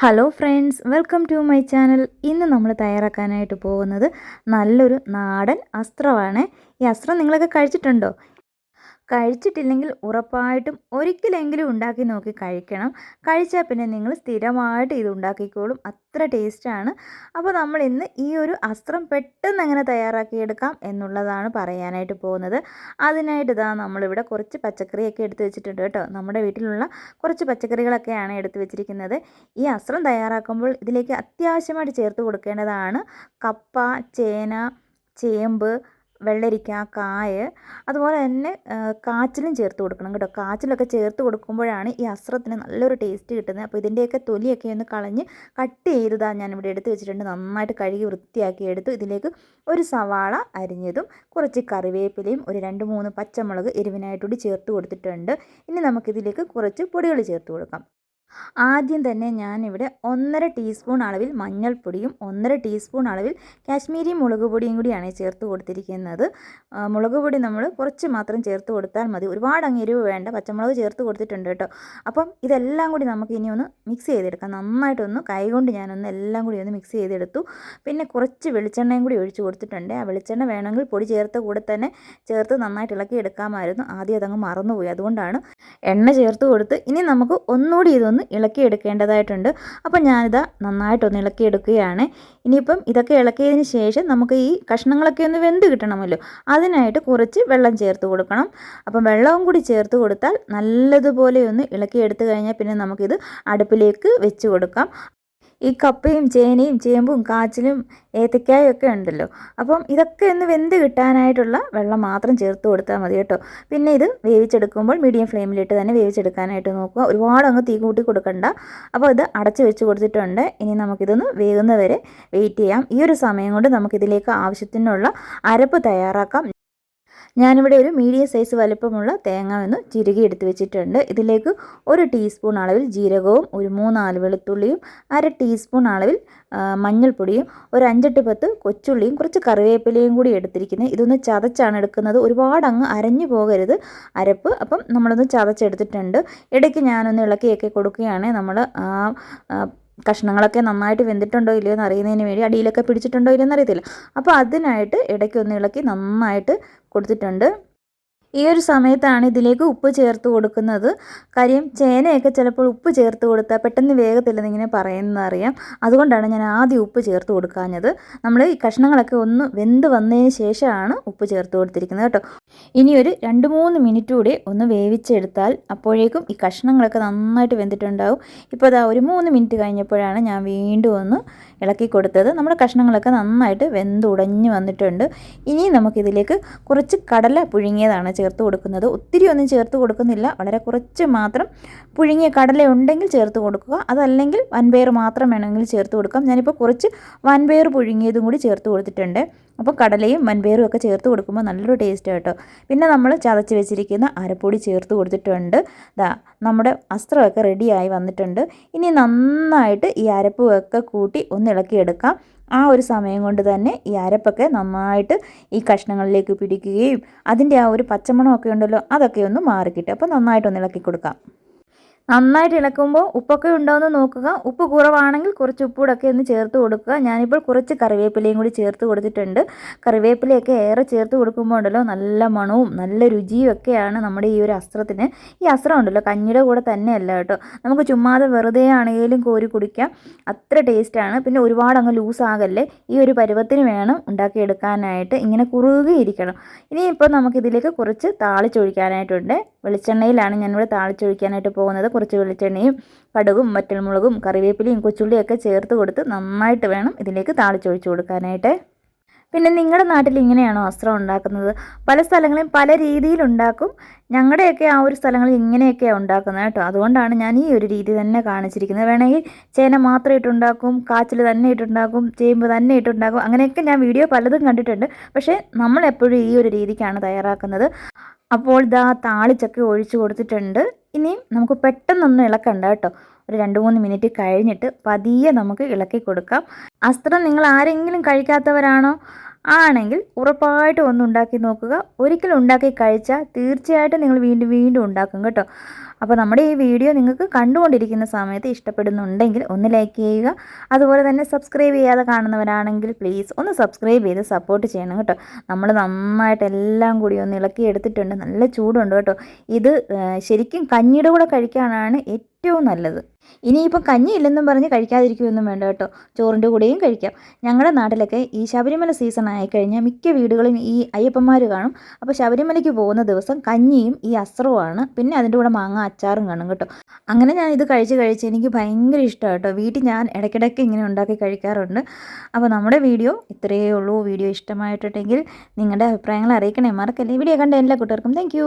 Hello friends, welcome to my channel. ഇന്ന് നമ്മൾ തയ്യാറാക്കാനായിട്ട് പോകുന്നത് നല്ലൊരു നാടൻ അസ്ത്രമാണ്. ഈ അസ്ത്രം നിങ്ങളൊക്കെ കഴിച്ചിട്ടുണ്ടോ? കഴിച്ചിട്ടില്ലെങ്കിൽ ഉറപ്പായിട്ടും ഒരിക്കലെങ്കിലും ഉണ്ടാക്കി നോക്കി കഴിക്കണം. കഴിച്ചാൽ പിന്നെ നിങ്ങൾ സ്ഥിരമായിട്ട് ഇത് ഉണ്ടാക്കിക്കോളും. അത്ര ടേസ്റ്റാണ്. അപ്പോൾ നമ്മൾ ഇന്ന് ഈ ഒരു അസ്ത്രം പെട്ടെന്ന് എങ്ങനെ തയ്യാറാക്കിയെടുക്കാം എന്നുള്ളതാണ് പറയാനായിട്ട് പോകുന്നത്. അതിനായിട്ട് നമ്മളിവിടെ കുറച്ച് പച്ചക്കറിയൊക്കെ എടുത്ത് വെച്ചിട്ടുണ്ട് കേട്ടോ. നമ്മുടെ വീട്ടിലുള്ള കുറച്ച് പച്ചക്കറികളൊക്കെയാണ് എടുത്ത് വെച്ചിരിക്കുന്നത്. ഈ അസ്ത്രം തയ്യാറാക്കുമ്പോൾ ഇതിലേക്ക് അത്യാവശ്യമായിട്ട് ചേർത്ത് കൊടുക്കേണ്ടതാണ് കപ്പ, ചേന, ചേമ്പ്, വെള്ളരിക്ക, കായ്, അതുപോലെ തന്നെ കാച്ചിലും ചേർത്ത് കൊടുക്കണം കേട്ടോ. കാച്ചിലൊക്കെ ചേർത്ത് കൊടുക്കുമ്പോഴാണ് ഈ അസ്ത്രത്തിന് നല്ലൊരു ടേസ്റ്റ് കിട്ടുന്നത്. അപ്പോൾ ഇതിൻ്റെയൊക്കെ തൊലിയൊക്കെ ഒന്ന് കളഞ്ഞ് കട്ട് ചെയ്തതാണ് ഞാനിവിടെ എടുത്ത് വെച്ചിട്ടുണ്ട്. നന്നായിട്ട് കഴുകി വൃത്തിയാക്കി എടുത്തു. ഇതിലേക്ക് ഒരു സവാള അരിഞ്ഞതും കുറച്ച് കറിവേപ്പിലയും ഒരു 2-3 പച്ചമുളക് എരിവിനായിട്ടൂടി ചേർത്ത് കൊടുത്തിട്ടുണ്ട്. ഇനി നമുക്കിതിലേക്ക് കുറച്ച് പൊടികൾ ചേർത്ത് കൊടുക്കാം. ആദ്യം തന്നെ ഞാനിവിടെ 1.5 ടീസ്പൂൺ അളവിൽ മഞ്ഞൾപ്പൊടിയും 1.5 ടീസ്പൂൺ അളവിൽ കാശ്മീരി മുളക് പൊടിയും കൂടിയാണ് ചേർത്ത് കൊടുത്തിരിക്കുന്നത്. മുളക് പൊടി നമ്മൾ കുറച്ച് മാത്രം ചേർത്ത് കൊടുത്താൽ മതി, ഒരുപാട് അങ്ങ് എരിവ് വേണ്ട. പച്ചമുളക് ചേർത്ത് കൊടുത്തിട്ടുണ്ട് കേട്ടോ. അപ്പം ഇതെല്ലാം കൂടി നമുക്ക് ഇനി ഒന്ന് മിക്സ് ചെയ്തെടുക്കാം. നന്നായിട്ടൊന്ന് കൈകൊണ്ട് ഞാനൊന്ന് എല്ലാം കൂടി ഒന്ന് മിക്സ് ചെയ്തെടുത്തു. പിന്നെ കുറച്ച് വെളിച്ചെണ്ണയും കൂടി ഒഴിച്ച് കൊടുത്തിട്ടുണ്ട്. ആ വെളിച്ചെണ്ണ വേണമെങ്കിൽ പൊടി ചേർത്ത കൂടെ തന്നെ ചേർത്ത് നന്നായിട്ട് ഇളക്കി എടുക്കാമായിരുന്നു. ആദ്യം അതങ്ങ് മറന്നുപോയി, അതുകൊണ്ടാണ് എണ്ണ ചേർത്ത് കൊടുത്ത്. ഇനി നമുക്ക് ഒന്നുകൂടി ഇതൊന്ന് ഇളക്കിയെടുക്കേണ്ടതായിട്ടുണ്ട്. അപ്പോൾ ഞാനിതാ നന്നായിട്ടൊന്ന് ഇളക്കിയെടുക്കുകയാണ്. ഇനിയിപ്പം ഇതൊക്കെ ഇളക്കിയതിന് ശേഷം നമുക്ക് ഈ കഷ്ണങ്ങളൊക്കെ ഒന്ന് വെന്ത് കിട്ടണമല്ലോ, അതിനായിട്ട് കുറച്ച് വെള്ളം ചേർത്ത് കൊടുക്കണം. അപ്പം വെള്ളവും കൂടി ചേർത്ത് കൊടുത്താൽ നല്ലതുപോലെ ഒന്ന് ഇളക്കിയെടുത്ത് കഴിഞ്ഞാൽ പിന്നെ നമുക്കിത് അടുപ്പിലേക്ക് വെച്ച് കൊടുക്കാം. ഈ കപ്പയും ചേനയും ചേമ്പും കാച്ചിലും ഏത്തക്കായും ഒക്കെ ഉണ്ടല്ലോ, അപ്പം ഇതൊക്കെ ഒന്ന് വെന്ത് കിട്ടാനായിട്ടുള്ള വെള്ളം മാത്രം ചേർത്ത് കൊടുത്താൽ മതി കേട്ടോ. പിന്നെ ഇത് വേവിച്ചെടുക്കുമ്പോൾ മീഡിയം ഫ്ലെയിമിലിട്ട് തന്നെ വേവിച്ചെടുക്കാനായിട്ട് നോക്കുക. ഒരുപാട് അങ്ങ് തീ കൂട്ടി കൊടുക്കണ്ട. അപ്പോൾ ഇത് അടച്ച് വെച്ച് കൊടുത്തിട്ടുണ്ട്. ഇനി നമുക്കിതൊന്ന് വേകുന്നവരെ വെയിറ്റ് ചെയ്യാം. ഈ ഒരു സമയം കൊണ്ട് നമുക്കിതിലേക്ക് ആവശ്യത്തിനുള്ള അരപ്പ് തയ്യാറാക്കാം. ഞാനിവിടെ ഒരു മീഡിയം സൈസ് വലുപ്പമുള്ള തേങ്ങ ഒന്ന് ചിരുകി എടുത്ത് വെച്ചിട്ടുണ്ട്. ഇതിലേക്ക് 1 ടീസ്പൂൺ അളവിൽ ജീരകവും ഒരു 3-4 വെളുത്തുള്ളിയും 1/2 ടീസ്പൂൺ അളവിൽ മഞ്ഞൾപ്പൊടിയും ഒരു 5-10 കൊച്ചുള്ളിയും കുറച്ച് കറിവേപ്പിലയും കൂടി എടുത്തിരിക്കുന്നത്. ഇതൊന്ന് ചതച്ചാണ് എടുക്കുന്നത്, ഒരുപാട് അങ്ങ് അരഞ്ഞു പോകരുത് അരപ്പ്. അപ്പം നമ്മളൊന്ന് ചതച്ചെടുത്തിട്ടുണ്ട്. ഇടയ്ക്ക് ഞാനൊന്ന് ഇളക്കിയൊക്കെ കൊടുക്കുകയാണ്. നമ്മൾ കഷ്ണങ്ങളൊക്കെ നന്നായിട്ട് വെന്തിട്ടുണ്ടോ ഇല്ലയോ എന്ന് അറിയുന്നതിന് വേണ്ടി, അടിയിലൊക്കെ പിടിച്ചിട്ടുണ്ടോ ഇല്ലയോ എന്നറിയത്തില്ല. അപ്പോൾ അതിനായിട്ട് ഇടയ്ക്കൊന്ന് ഇളക്കി നന്നായിട്ട് കൊടുത്തിട്ടുണ്ട്. ഈ ഒരു സമയത്താണ് ഇതിലേക്ക് ഉപ്പ് ചേർത്ത് കൊടുക്കുന്നത്. കാര്യം ചേനയൊക്കെ ചിലപ്പോൾ ഉപ്പ് ചേർത്ത് കൊടുത്താൽ പെട്ടെന്ന് വേഗത്തില്ലെന്ന് ഇങ്ങനെ പറയുന്നതറിയാം. അതുകൊണ്ടാണ് ഞാൻ ആദ്യം ഉപ്പ് ചേർത്ത് കൊടുക്കാഞ്ഞത്. നമ്മൾ ഈ കഷ്ണങ്ങളൊക്കെ ഒന്ന് വെന്ത് വന്നതിന് ശേഷമാണ് ഉപ്പ് ചേർത്ത് കൊടുത്തിരിക്കുന്നത് കേട്ടോ. ഇനി ഒരു 2-3 മിനിറ്റ് കൂടി ഒന്ന് വേവിച്ചെടുത്താൽ അപ്പോഴേക്കും ഈ കഷ്ണങ്ങളൊക്കെ നന്നായിട്ട് വെന്തിട്ടുണ്ടാവും. ഇപ്പോൾ അതാ ഒരു 3 മിനിറ്റ് കഴിഞ്ഞപ്പോഴാണ് ഞാൻ വീണ്ടും ഒന്ന് ഇളക്കി കൊടുത്തത്. നമ്മുടെ കഷ്ണങ്ങളൊക്കെ നന്നായിട്ട് വെന്തുടഞ്ഞ് വന്നിട്ടുണ്ട്. ഇനി നമുക്കിതിലേക്ക് കുറച്ച് കടല പുഴുങ്ങിയതാണ് ചേർത്ത് കൊടുക്കുന്നത്. ഒത്തിരി ഒന്നും ചേർത്ത് കൊടുക്കുന്നില്ല, വളരെ കുറച്ച് മാത്രം. പുഴുങ്ങിയ കടല ഉണ്ടെങ്കിൽ ചേർത്ത് കൊടുക്കുക, അതല്ലെങ്കിൽ വൻപയർ മാത്രം വേണമെങ്കിൽ ചേർത്ത് കൊടുക്കാം. ഞാനിപ്പോൾ കുറച്ച് വൻപയർ പുഴുങ്ങിയതും കൂടി ചേർത്ത് കൊടുത്തിട്ടുണ്ട്. അപ്പോൾ കടലയും വൻപയറും ഒക്കെ ചേർത്ത് കൊടുക്കുമ്പോൾ നല്ലൊരു ടേസ്റ്റ് കേട്ടോ. പിന്നെ നമ്മൾ ചതച്ച് വെച്ചിരിക്കുന്ന അരപ്പൊടി ചേർത്ത് കൊടുത്തിട്ടുണ്ട്. നമ്മുടെ അസ്ത്രമൊക്കെ റെഡിയായി വന്നിട്ടുണ്ട്. ഇനി നന്നായിട്ട് ഈ അരപ്പൊക്കെ കൂട്ടി ഒന്ന് ഇളക്കിയെടുക്കാം. ആ ഒരു സമയം കൊണ്ട് തന്നെ ഈ അരപ്പൊക്കെ നന്നായിട്ട് ഈ കഷ്ണങ്ങളിലേക്ക് പിടിക്കുകയും അതിൻ്റെ ആ ഒരു പച്ചമണമൊക്കെ ഉണ്ടല്ലോ അതൊക്കെ ഒന്ന് മാറിക്കിട്ടും. അപ്പോൾ നന്നായിട്ടൊന്ന് ഇളക്കി കൊടുക്കാം. നന്നായിട്ട് ഇളക്കുമ്പോൾ ഉപ്പൊക്കെ ഉണ്ടോയെന്ന് നോക്കുക. ഉപ്പ് കുറവാണെങ്കിൽ കുറച്ച് ഉപ്പൂടൊക്കെ ഒന്ന് ചേർത്ത് കൊടുക്കുക. ഞാനിപ്പോൾ കുറച്ച് കറിവേപ്പിലയും കൂടി ചേർത്ത് കൊടുത്തിട്ടുണ്ട്. കറിവേപ്പിലയൊക്കെ ഏറെ ചേർത്ത് കൊടുക്കുമ്പോൾ ഉണ്ടല്ലോ നല്ല മണവും നല്ല രുചിയും ഒക്കെയാണ് നമ്മുടെ ഈ ഒരു അസ്ത്രത്തിന്. ഈ അസ്ത്രം ഉണ്ടല്ലോ കഞ്ഞിയുടെ കൂടെ തന്നെയല്ല കേട്ടോ, നമുക്ക് ചുമ്മാതെ വെറുതെ ആണെങ്കിലും കോരി കുടിക്കാം. അത്ര ടേസ്റ്റാണ്. പിന്നെ ഒരുപാട് അങ്ങ് ലൂസാകല്ലേ, ഈ ഒരു പരുവത്തിന് വേണം ഉണ്ടാക്കിയെടുക്കാനായിട്ട്. ഇങ്ങനെ കുറുകിയിരിക്കണം. ഇനിയിപ്പോൾ നമുക്കിതിലേക്ക് കുറച്ച് താളിച്ചൊഴിക്കാനായിട്ടുണ്ട്. വെളിച്ചെണ്ണയിലാണ് ഞാനിവിടെ താളിച്ചൊഴിക്കാനായിട്ട് പോകുന്നത്. കുറച്ച് വെളിച്ചെണ്ണയും കടുകും വറ്റൽമുളകും കറിവേപ്പിലയും കൊച്ചുള്ളിയൊക്കെ ചേർത്ത് കൊടുത്ത് നന്നായിട്ട് വേണം ഇതിലേക്ക് താളിച്ചൊഴിച്ച് കൊടുക്കാനായിട്ട്. പിന്നെ നിങ്ങളുടെ നാട്ടിൽ ഇങ്ങനെയാണോ അസ്ത്രം ഉണ്ടാക്കുന്നത്? പല സ്ഥലങ്ങളിലും പല രീതിയിലുണ്ടാക്കും. ഞങ്ങളുടെയൊക്കെ ആ ഒരു സ്ഥലങ്ങളിൽ ഇങ്ങനെയൊക്കെയാണ് ഉണ്ടാക്കുന്നത് കേട്ടോ. അതുകൊണ്ടാണ് ഞാൻ ഈ ഒരു രീതി തന്നെ കാണിച്ചിരിക്കുന്നത്. വേണമെങ്കിൽ ചേന മാത്രം ഇട്ടുണ്ടാക്കും, കാച്ചിൽ തന്നെ ഇട്ടുണ്ടാക്കും, ചേമ്പ് തന്നെ ഇട്ടുണ്ടാക്കും. അങ്ങനെയൊക്കെ ഞാൻ വീഡിയോ പലതും കണ്ടിട്ടുണ്ട്. പക്ഷേ നമ്മളെപ്പോഴും ഈ ഒരു രീതിക്കാണ് തയ്യാറാക്കുന്നത്. അപ്പോൾ താളിച്ചൊക്കെ ഒഴിച്ച് കൊടുത്തിട്ടുണ്ട്. ഇനിയും നമുക്ക് പെട്ടെന്നൊന്നും ഇളക്കണ്ട കേട്ടോ. ഒരു 2-3 മിനിറ്റ് കഴിഞ്ഞിട്ട് പതിയെ നമുക്ക് ഇളക്കി കൊടുക്കാം. അസ്ത്രം നിങ്ങൾ ആരെങ്കിലും കഴിക്കാത്തവരാണോ? ആണെങ്കിൽ ഉറപ്പായിട്ടും ഒന്ന് ഉണ്ടാക്കി നോക്കുക. ഒരിക്കലും ഉണ്ടാക്കി കഴിച്ചാൽ തീർച്ചയായിട്ടും നിങ്ങൾ വീണ്ടും വീണ്ടും ഉണ്ടാക്കും കേട്ടോ. അപ്പോൾ നമ്മുടെ ഈ വീഡിയോ നിങ്ങൾക്ക് കണ്ടുകൊണ്ടിരിക്കുന്ന സമയത്ത് ഇഷ്ടപ്പെടുന്നുണ്ടെങ്കിൽ ഒന്ന് ലൈക്ക് ചെയ്യുക. അതുപോലെ തന്നെ സബ്സ്ക്രൈബ് ചെയ്യാതെ കാണുന്നവരാണെങ്കിൽ പ്ലീസ് ഒന്ന് സബ്സ്ക്രൈബ് ചെയ്ത് സപ്പോർട്ട് ചെയ്യണം കേട്ടോ. നമ്മൾ നന്നായിട്ട് എല്ലാം കൂടി ഒന്ന് ഇളക്കി എടുത്തിട്ടുണ്ട്. നല്ല ചൂടുണ്ട് കേട്ടോ. ഇത് ശരിക്കും കഞ്ഞിയുടെ കൂടെ കഴിക്കാനാണ് ഏറ്റവും നല്ലത്. ഇനിയിപ്പം കഞ്ഞി ഇല്ലെന്നും പറഞ്ഞ് കഴിക്കാതിരിക്കുമൊന്നും വേണ്ട കേട്ടോ. ചോറിൻ്റെ കൂടെയും കഴിക്കാം. ഞങ്ങളുടെ നാട്ടിലൊക്കെ ഈ ശബരിമല സീസൺ ആയിക്കഴിഞ്ഞാൽ മിക്ക വീടുകളും ഈ അയ്യപ്പന്മാർ കാണും. അപ്പോൾ ശബരിമലയ്ക്ക് പോകുന്ന ദിവസം കഞ്ഞിയും ഈ അസ്ത്രവുമാണ്. പിന്നെ അതിൻ്റെ കൂടെ മാങ്ങ അച്ചാറും കാണും കേട്ടോ. അങ്ങനെ ഞാൻ ഇത് കഴിച്ച് എനിക്ക് ഭയങ്കര ഇഷ്ടമാണ് കേട്ടോ. വീട്ടിൽ ഞാൻ ഇടയ്ക്കിടയ്ക്ക് ഇങ്ങനെ ഉണ്ടാക്കി കഴിക്കാറുണ്ട്. അപ്പോൾ നമ്മുടെ വീഡിയോ ഇത്രയേ ഉള്ളൂ. വീഡിയോ ഇഷ്ടമായിട്ടുണ്ടെങ്കിൽ നിങ്ങളുടെ അഭിപ്രായങ്ങൾ അറിയിക്കണേ, മറക്കല്ലേ. വീഡിയോ കണ്ട എല്ലാ കൂട്ടുകാർക്കും താങ്ക്